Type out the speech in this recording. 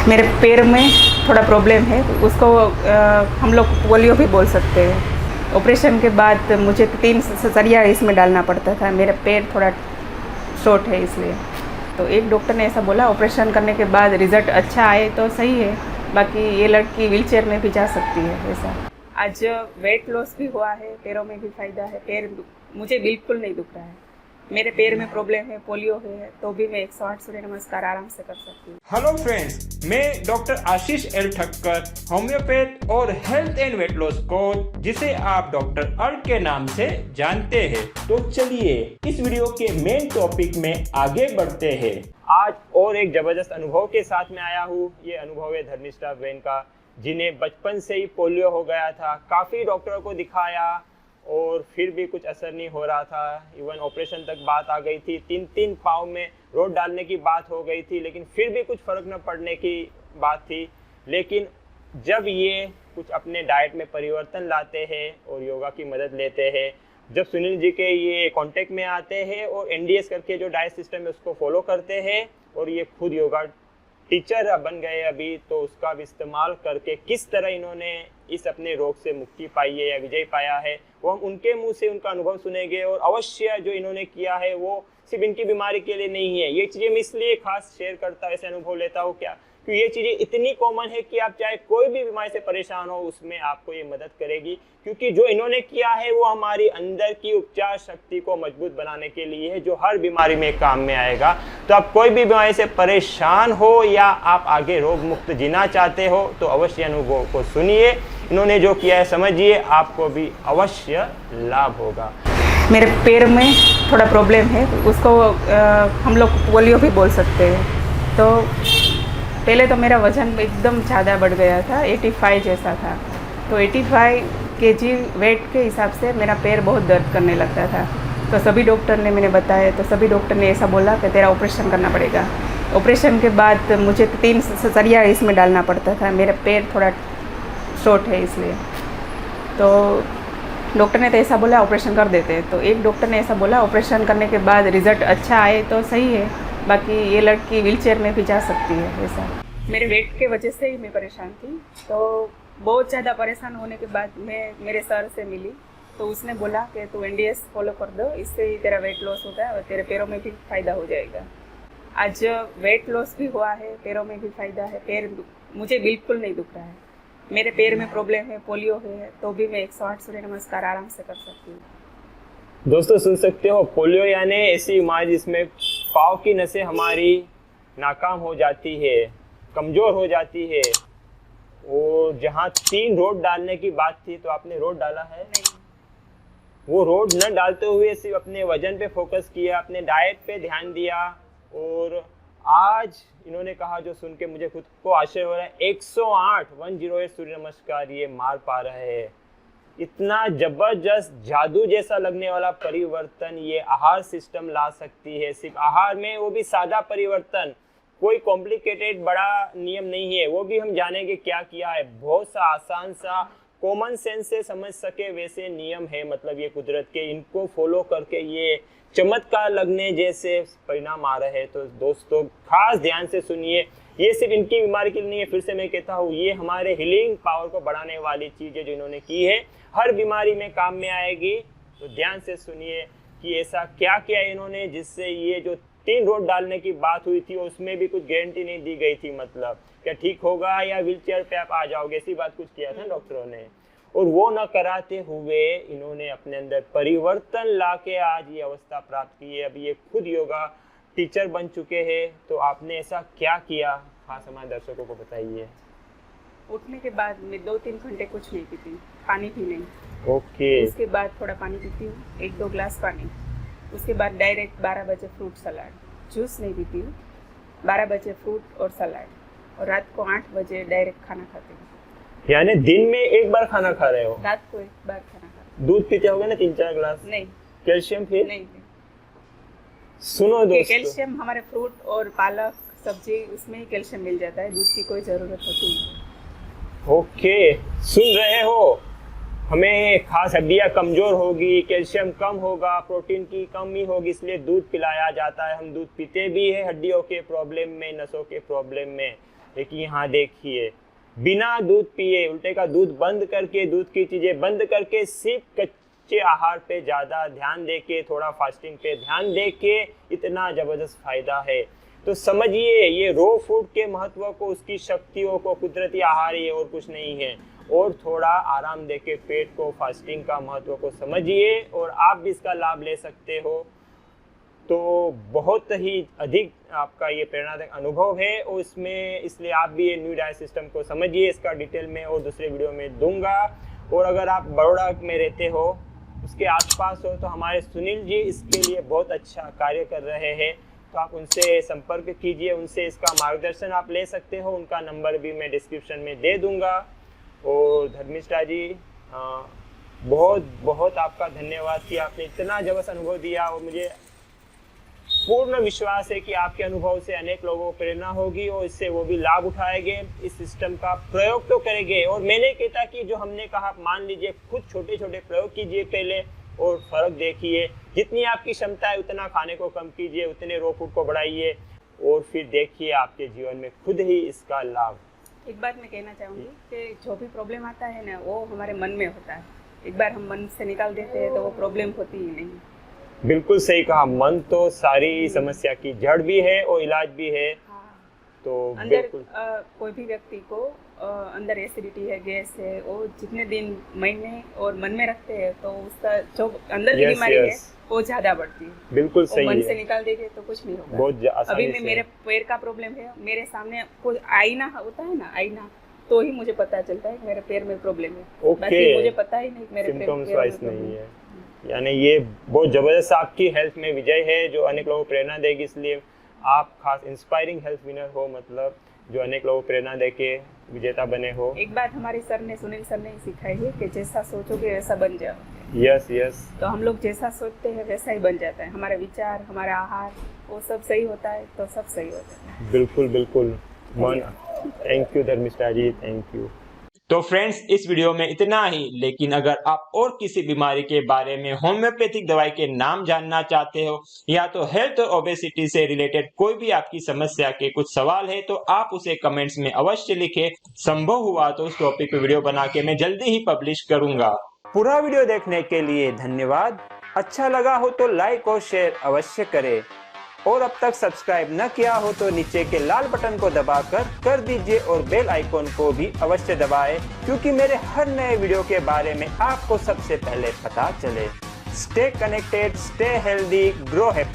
मेरे पैर में थोड़ा प्रॉब्लम है, उसको हम लोग पोलियो भी बोल सकते हैं। ऑपरेशन के बाद मुझे 3 सरिया इसमें डालना पड़ता था। मेरा पैर थोड़ा शॉर्ट है इसलिए। तो एक डॉक्टर ने ऐसा बोला, ऑपरेशन करने के बाद रिज़ल्ट अच्छा आए तो सही है, बाकी ये लड़की व्हीलचेयर में भी जा सकती है। ऐसा आज वेट लॉस भी हुआ है, पैरों में भी फ़ायदा है। पैर मुझे बिल्कुल नहीं दुख रहा है। मेरे पैर में प्रॉब्लम है, पोलियो है, तो भी मैं 108 सूर्य नमस्कार आराम से कर सकती हूँ। हेलो फ्रेंड्स, मैं डॉक्टर आशीष एल ठक्कर, होम्योपैथ और health and weight loss coach, जिसे आप डॉक्टर अर्क के नाम से जानते हैं। तो चलिए इस वीडियो के मेन टॉपिक में आगे बढ़ते हैं। आज और एक जबरदस्त अनुभव के साथ में आया हूँ। ये अनुभव है धर्मिष्ठा बहन का, जिन्हें बचपन से ही पोलियो हो गया था। काफ़ी डॉक्टरों को दिखाया और फिर भी कुछ असर नहीं हो रहा था। इवन ऑपरेशन तक बात आ गई थी, 3 पाँव में रोड डालने की बात हो गई थी, लेकिन फिर भी कुछ फ़र्क न पड़ने की बात थी। लेकिन जब ये कुछ अपने डाइट में परिवर्तन लाते हैं और योगा की मदद लेते हैं, जब सुनील जी के ये कांटेक्ट में आते हैं और एनडीएस करके जो डाइट सिस्टम है उसको फॉलो करते हैं और ये खुद योगा टीचर बन गए अभी, तो उसका भी इस्तेमाल करके किस तरह इन्होंने इस अपने रोग से मुक्ति पाई है या विजय पाया है, वो हम उनके मुंह से उनका अनुभव सुनेंगे। और अवश्य जो इन्होंने किया है वो सिर्फ इनकी बीमारी के लिए नहीं है। ये चीज़ें मैं इसलिए खास शेयर करता हूँ, ऐसे अनुभव लेता हूँ क्या, क्योंकि ये चीज़ें इतनी कॉमन है कि आप चाहे कोई भी बीमारी से परेशान हो, उसमें आपको ये मदद करेगी। क्योंकि जो इन्होंने किया है वो हमारी अंदर की उपचार शक्ति को मजबूत बनाने के लिए है, जो हर बीमारी में काम में आएगा। तो आप कोई भी बीमारी से परेशान हो या आप आगे रोग मुक्त जीना चाहते हो, तो अवश्य अनुभव को सुनिए। इन्होंने जो किया है समझिए, आपको भी अवश्य लाभ होगा। मेरे पैर में थोड़ा प्रॉब्लम है, उसको हम लोग पोलियो भी बोल सकते हैं। तो पहले तो मेरा वज़न एकदम ज़्यादा बढ़ गया था, 85 जैसा था। तो 85 केजी वेट के हिसाब से मेरा पैर बहुत दर्द करने लगता था। तो सभी डॉक्टर ने मैंने बताया, तो सभी डॉक्टर ने ऐसा बोला कि तेरा ऑपरेशन करना पड़ेगा। ऑपरेशन के बाद मुझे 3 सरिया इसमें डालना पड़ता था। मेरा पैर थोड़ा शॉर्ट है इसलिए। तो डॉक्टर ने तो ऐसा बोला, ऑपरेशन कर देते। तो एक डॉक्टर ने ऐसा बोला, ऑपरेशन करने के बाद रिज़ल्ट अच्छा आए तो सही है, बाकी ये लड़की व्हीलचेयर में भी जा सकती है। ऐसा मेरे वेट के वजह से ही मैं परेशान थी। तो बहुत ज़्यादा परेशान होने के बाद मैं मेरे सर से मिली, तो उसने बोला कि तू एनडीएस फॉलो कर दो, इससे ही तेरा वेट लॉस होता है और तेरे पैरों में भी फ़ायदा हो जाएगा। आज वेट लॉस भी हुआ है, पैरों में भी फ़ायदा है। पैर मुझे बिल्कुल नहीं दुख रहा है। मेरे पैर में प्रॉब्लम है, पोलियो है, तो भी मैं 108 सूर्य नमस्कार आराम से कर सकती हूँ। दोस्तों सुन सकते हो, पोलियो यानी ऐसी बीमारी जिसमें पाँव की नसें हमारी नाकाम हो जाती है, कमज़ोर हो जाती है। और जहाँ 3 रोड डालने की बात थी, तो आपने रोड डाला है? नहीं। वो रोड न डालते हुए सिर्फ अपने वजन पे फोकस किया, अपने डाइट पे ध्यान दिया। और आज इन्होंने कहा, जो सुन के मुझे खुद को आश्चर्य हो रहा है, 108 सूर्य नमस्कार ये मार पा रहे हैं। इतना जबरदस्त जादू जैसा लगने वाला परिवर्तन ये आहार सिस्टम ला सकती है। सिर्फ आहार में, वो भी सादा परिवर्तन, कोई कॉम्प्लिकेटेड बड़ा नियम नहीं है। वो भी हम जानेंगे क्या किया है। बहुत सा आसान सा कॉमन सेंस से समझ सके वैसे नियम है, मतलब ये कुदरत के, इनको फॉलो करके ये चमत्कार लगने जैसे परिणाम आ रहे हैं। तो दोस्तों खास ध्यान से सुनिए, ये सिर्फ इनकी बीमारी के लिए नहीं है। फिर से मैं कहता हूँ, ये हमारे हीलिंग पावर को बढ़ाने वाली चीज़ है जो इन्होंने की है, हर बीमारी में काम में आएगी। तो ध्यान से सुनिए कि ऐसा क्या किया इन्होंने, जिससे ये जो 3 रोड डालने की बात हुई थी उसमें भी कुछ गारंटी नहीं दी गई थी, मतलब क्या ठीक होगा या व्हीलचेयर पे आप आ जाओगे, ऐसी बात कुछ किया था डॉक्टरों ने। और वो न कराते हुए इन्होंने अपने अंदर परिवर्तन लाके आज ये अवस्था प्राप्त की है। अभी ये खुद योगा टीचर बन चुके हैं। तो आपने ऐसा क्या किया, खास हमारे दर्शकों को बताइए। उठने के बाद मैं 2-3 घंटे कुछ नहीं पीती, पानी भी नहीं। ओके। उसके बाद थोड़ा पानी पीती हूँ, 1-2 ग्लास पानी। उसके बाद डायरेक्ट 12 बजे फ्रूट सलाद, जूस नहीं पीती हूँ। 12 बजे फ्रूट और सलाद, और रात को 8 बजे डायरेक्ट खाना खाती हूँ। यानी दिन में एक बार खाना खा रहे हो? रात को एक बार खाना खाती हूँ। दूध पीते होगे ना 3-4 ग्लास? नहीं। कैल्शियम फिर? नहीं। सुनो दोस्तों, कैल्शियम हमारे फ्रूट और पालक सब्जी, उसमें ही कैल्शियम मिल जाता है, दूध की कोई ज़रूरत होती नहीं। ओके, सुन रहे हो, हमें खास हड्डियाँ कमज़ोर होगी, कैल्शियम कम होगा, प्रोटीन की कमी होगी, इसलिए दूध पिलाया जाता है। हम दूध पीते भी हैं हड्डियों के प्रॉब्लम में, नसों के प्रॉब्लम में। लेकिन यहाँ देखिए, बिना दूध पिए, उल्टे का दूध बंद करके, दूध की चीज़ें बंद करके, सिर्फ कच्चे आहार पे ज़्यादा ध्यान देके, थोड़ा फास्टिंग पे ध्यान देके, इतना ज़बरदस्त फ़ायदा है। तो समझिए ये रो फूड के महत्व को, उसकी शक्तियों को, कुदरती आहार ये और कुछ नहीं है। और थोड़ा आराम देके पेट को, फास्टिंग का महत्व को समझिए और आप भी इसका लाभ ले सकते हो। तो बहुत ही अधिक आपका ये प्रेरणादायक अनुभव है और इसमें, इसलिए आप भी ये न्यू डाइट सिस्टम को समझिए। इसका डिटेल में और दूसरे वीडियो में दूंगा। और अगर आप बड़ौदा में रहते हो, उसके आसपास हो, तो हमारे सुनील जी इसके लिए बहुत अच्छा कार्य कर रहे हैं। तो आप उनसे संपर्क कीजिए, उनसे इसका मार्गदर्शन आप ले सकते हो। उनका नंबर भी मैं डिस्क्रिप्शन में दे दूंगा। और धर्मिष्ठा जी, बहुत बहुत आपका धन्यवाद कि आपने इतना जबरदस्त अनुभव दिया। और मुझे पूर्ण विश्वास है कि आपके अनुभव से अनेक लोगों को प्रेरणा होगी और इससे वो भी लाभ उठाएंगे, इस सिस्टम का प्रयोग तो करेंगे। और मैंने कहता कि जो हमने कहा, मान लीजिए खुद छोटे छोटे प्रयोग कीजिए पहले और फर्क देखिए। जितनी आपकी क्षमता है उतना खाने को कम कीजिए, उतने रो फूड को बढ़ाइए और फिर देखिए आपके जीवन में खुद ही इसका लाभ। एक बात मैं कहना चाहूँगी कि जो भी प्रॉब्लम आता है ना, वो हमारे मन में होता है। एक बार हम मन से निकाल देते हैं तो वो प्रॉब्लम होती ही नहीं। बिल्कुल सही कहा, मन तो सारी समस्या की जड़ भी है और इलाज भी है। हाँ। तो अंदर कोई भी व्यक्ति को अंदर एसिडिटी है, गैस है, वो जितने दिन, महीने और मन में रखते हैं तो उसका जो अंदर की बीमारी है वो ज्यादा बढ़ती है। बिल्कुल सही मन है। से निकाल देंगे तो कुछ नहीं होगा। बहुत अभी मैं, मेरे पैर का प्रॉब्लम है, मेरे सामने कोई आईना होता है ना, आईना, तो ही मुझे पता चलता है कि मेरे पैर में प्रॉब्लम है। बाकी मुझे पता ही नहीं मेरे सिम्टम्स वाइज नहीं है। यानी ये बहुत जबरदस्त आपकी हेल्थ में विजय है जो अनेक लोगों को प्रेरणा देगी। इसलिए आप खास इंस्पायरिंग हेल्थ विनर हो, मतलब जो अनेक लोगों को प्रेरणा देके विजेता बने हो। एक बात हमारे सर ने, सुनील सर ने सिखाई है कि जैसा सोचोगे वैसा बन जाओ। Yes yes. तो हम लोग जैसा सोचते हैं वैसा ही बन जाता है। हमारे विचार, हमारा आहार, वो सब सही होता है तो सब सही होता है। बिल्कुल बिल्कुल मन। Thank you Dharmishtha ji, thank you. तो फ्रेंड्स, इस वीडियो में इतना ही। लेकिन अगर आप और किसी बीमारी के बारे में होम्योपैथिक दवाई के नाम जानना चाहते हो या तो हेल्थ और ओबेसिटी से रिलेटेड कोई भी आपकी समस्या के कुछ सवाल है तो आप उसे कमेंट्स में अवश्य लिखें। संभव हुआ तो उस टॉपिक पे वीडियो बना के मैं जल्दी ही पब्लिश करूंगा। पूरा वीडियो देखने के लिए धन्यवाद। अच्छा लगा हो तो लाइक और शेयर अवश्य करें और अब तक सब्सक्राइब न किया हो तो नीचे के लाल बटन को दबाकर कर दीजिए और बेल आइकॉन को भी अवश्य दबाएं, क्योंकि मेरे हर नए वीडियो के बारे में आपको सबसे पहले पता चले। Stay connected, stay healthy, grow happy.